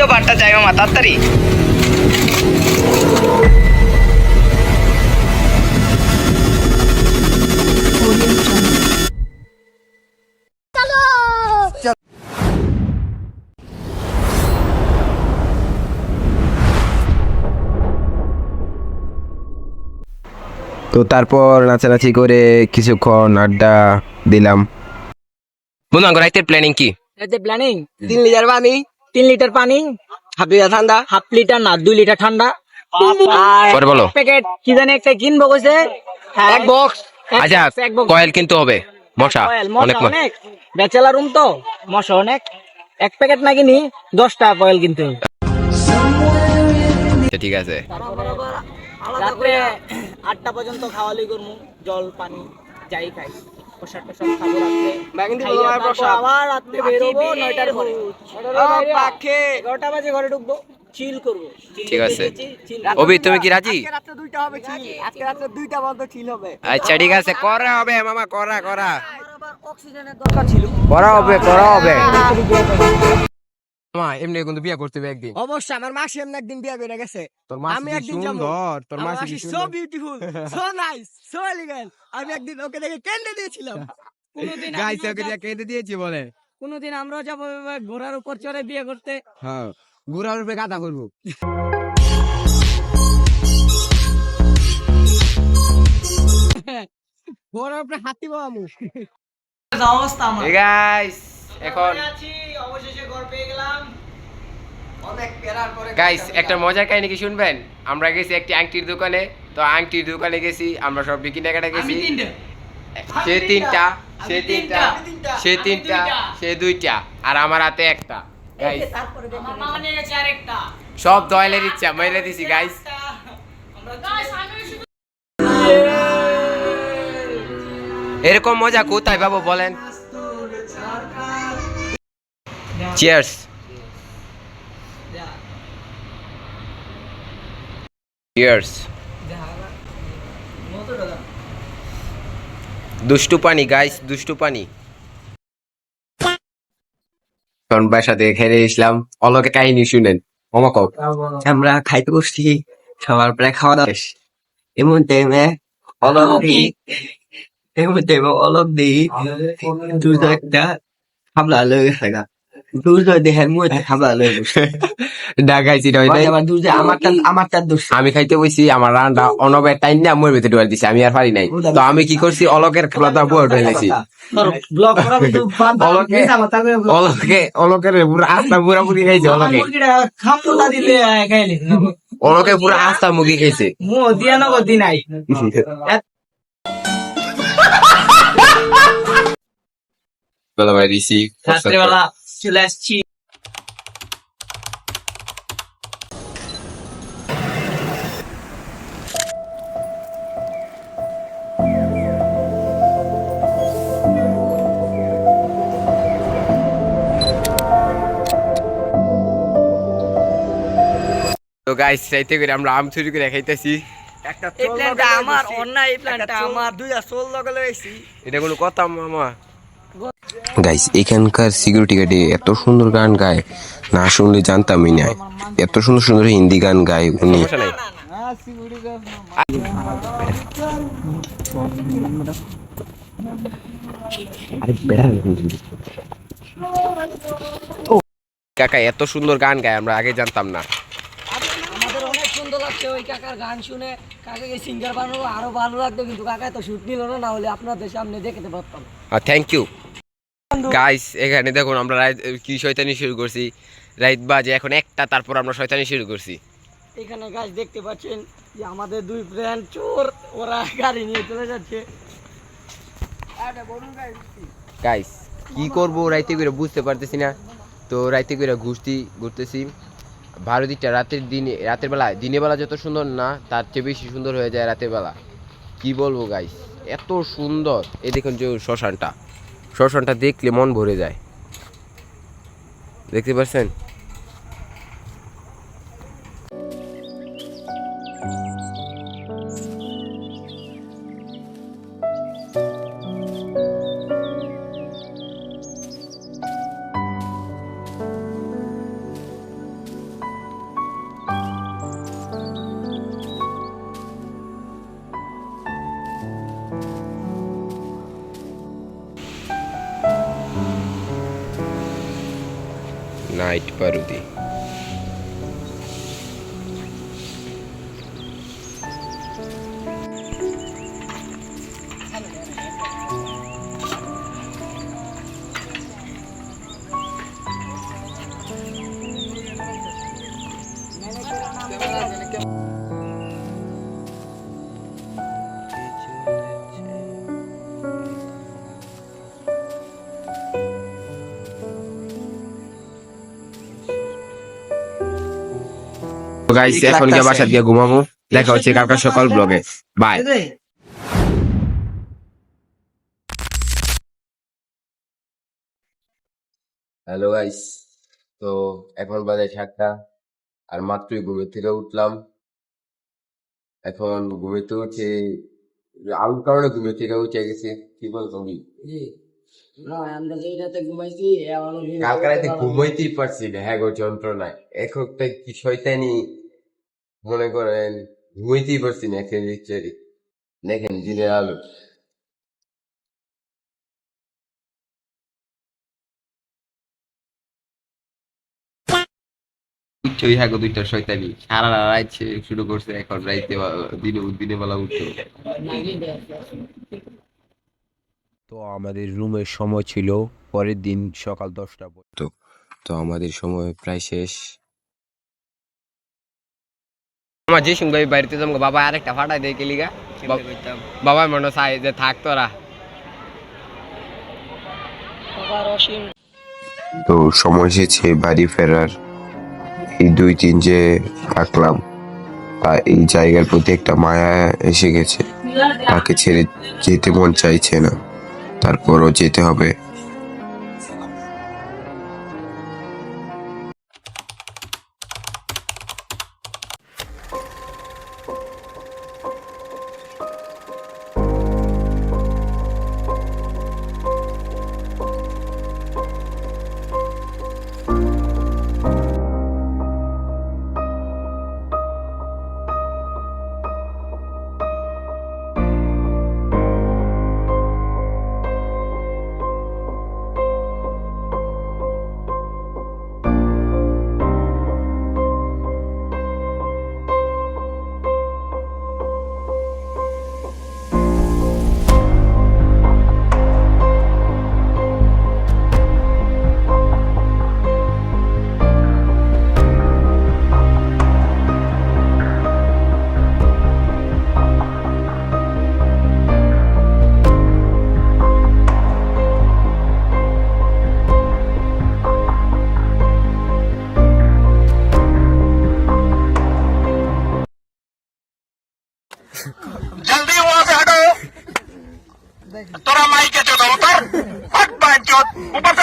দ্বিতীয় বারটা যাই মামা তাড়াতাড়ি। তো তারপর নাচানাচি করে কিছুক্ষণ আড্ডা দিলাম। বন্ধু আমার রাইতের প্ল্যানিং কি? প্ল্যানিং 3 লিটার পানি, 3 লিটার পানি, হাফ লিটার ঠান্ডা, হাফ লিটার না 2 লিটার ঠান্ডা, পরে বলো। প্যাকেট কি জানি একটা কিনবো কইছে, এক বক্স। আচ্ছা কয়েল কিনতে হবে, মশা অনেক অনেক, ব্যাচেলার রুম তো মশা অনেক, এক প্যাকেট না কিনি 10 টাকা কয়েল কিনতে হবে। ঠিক আছে। রাত্রে 8টা পর্যন্ত খাওয়ালি করমু, জল পানি যাই খাই, প্রসাদ টসাদ খাবো রাত্রে, আবার রাত্রে বেরোবো 9টার পরে, 11টা বাজে ঘরে ঢুকবো, চিল করবো। ঠিক আছে অভি, তুমি কি রাজি? রাত্রে 2টা হবে চিল, আজকে রাত্রে 2টা পর্যন্ত চিল হবে। আচ্ছা ঠিক আছে, করা হবে মামা, করা অক্সিজেনের দরকার ছিল, করা হবে মামা। এমনি কিন্তু বিয়ে করতে হবে একদিন। অবশ্যই আমার মাসি এমনি একদিন বিয়ে করে গেছে, তোর মাসি আমি কি একদিন যাবো। সুন্দর, তোর আমার মাসি মাসি কি সো সুন্দর। Beautiful, so nice, so elegant, আমি একদিন ওকে দেখে কেঁদে দিয়েছিলাম। কোনদিন গাইস ওকে দিয়ে কেটে দিয়েছি বলে। কোনদিন আমরাও যাবো ঘোড়ার উপর চড়ে বিয়ে করতে। হ্যাঁ, গুড়ার উপরে গাদা করবো। ঘোড়ার উপরে হাতি বাবু অবস্থা আমার। এই গাইস এখন অবশেষে ঘর পেয়ে গেলাম, অনেক পেরার পরে। গাইস একটা মজার কাহিনী কি শুনবেন? আমরা গেছি একটি আংটির দোকানে, তো আংটির দোকানে গেছি আমরা সব কেনাকাটা গেছি। সে তিনটা, সে দুইটা, আর আমার হাতে একটা। গাইস আমার মামা নিয়ে গেছে আরেকটা, সব দয়ালের ইচ্ছা মেরে দিছি গাইস। এরকম মজা কোথায় পাবো বলেন? চিয়ার্স। চিয়ার্স। দুষ্টু পানি গাইস, দুষ্টু পানি। বাসাতে খেয়ে ইসলাম, অলকে কাহিনী শুনেন। অমাকক আমরা খাইতে বসছি, সবার প্রায় খাওয়া দাওয়া শেষ। এমন টাইমে অলক দিই দুটো একটা খাবলা লয়ে গেছে গা, দুটো দেহের মধ্যে খাবলা লয়ে গেছে। ডাকাইছি আমার দুটো আমারটা দোষ। আমি খাইতে বসছি, আমার রান্না অনবের টাইম না মোর ভেতরে ঢুয়ার দিছে, আমি আর পারি নাই। তো আমি কি করছি, অলকের খেলাটা বুয়া উঠে গেছি। ব্লক করা কিন্তু অলকের পুরো আস্তা পুরাপুরি খাইছে। খামটা দিলে খাইলে অলকে পুরো আস্তা মুখি খাইছে। মো দিয়া নগদি নাই। ভাই দিছি রাত্রেবেলা চলে আসছি। তো গাইস চাইতে করে আমরা আম চুরি করে খাইতেছি। এই প্ল্যানটা আমার, অন্যায় এই প্ল্যানটা আমার, দুইটা সোল লগে লইছি। এটা কোনো কথা মামা? গাইস এখানকার সিকিউরিটি গার্ডে এত সুন্দর গান গায়, না শুনলে জানতামই না। এত সুন্দর সুন্দর হিন্দি গান গায় উনি। কাকা এত সুন্দর গান গায়, আমরা আগে জানতাম না। আমাদের অনেক সুন্দর লাগছে ওই কাকার গান শুনে, কাকাকে সিঙ্গার বানাবো আরো ভালো লাগতো, কিন্তু কাকা তো শুট নিল না, হলে আপনাদের সামনে দেখতে পারতাম। Thank you guys. এখানে দেখুন আমরা কি শয়তানি শুরু করছি, রাইত বাজে এখন একটা, তারপর আমরা শয়তানি শুরু করছি। এখানে গাছ দেখতে পাচ্ছেন যে আমাদের দুই ফ্রেন্ড চোর, ওরা গাড়ি নিয়ে চলে যাচ্ছে। গাইস কি করব রাইতে করে বুঝতে পারতেছি না। তো রাইতে করে ঘুরতেছি ভারতীটা। রাতের বেলা, দিনের বেলা যত সুন্দর না, তার চেয়ে বেশি সুন্দর হয়ে যায় রাতের বেলা। কি বলবো গাইস, এত সুন্দর। এই দেখুন যে শ্মশানটা দেখলে মন ভরে যায়, দেখতে পাচ্ছেন? নাইট পারুদি। গাইস এখন গিয়ে বাসা গিয়ে ঘুমাবো, দেখা হচ্ছে কালকে সকাল ব্লগে, বাই। হ্যালো গাইস, তো এখন বাজে 7টা, আর মাত্রই ঘুমের থেকে উঠলাম। এখন ঘুমেতে উঠে আলুর কারণে ঘুমের থেকে উঠে গেছি। কি বল তুমি? কালকে রাতে ঘুমাইতেই পারছি না, হ্যাঁ গো যন্ত্রণায় এক একটা কি শয়তানি, মনে করেন ঘুমাইতেই পারছি না। একটা লিটারি দেখেন দিনের আলো। উঠছই হ্যাঁ গো 2টা শয়তানি, সারা রাত সে শুরু করছে, এখন রাইতে দিনে বেলা উঠতো। তো আমাদের রুমের সময় ছিল পরের দিন সকাল 10টা পর্যন্ত। তো আমাদের সময় প্রায় শেষ। আমার যে সঙ্গে বাড়িতে যাবো, বাবা আরেকটা ফাটাই দেয় কেলিগা, বাবা মনে চাই যে থাক তোরা। তো সময় এসেছে বাড়ি ফেরার। এই 2-3 যে থাকলাম, এই জায়গার প্রতি একটা মায়া এসে গেছে, তাকে ছেড়ে যেতে মন চাইছে না, তারপরও যেতে হবে। जल्दी वहां से हटो, तोरा माई के चौदह उतर, हट बैठ ऊपर से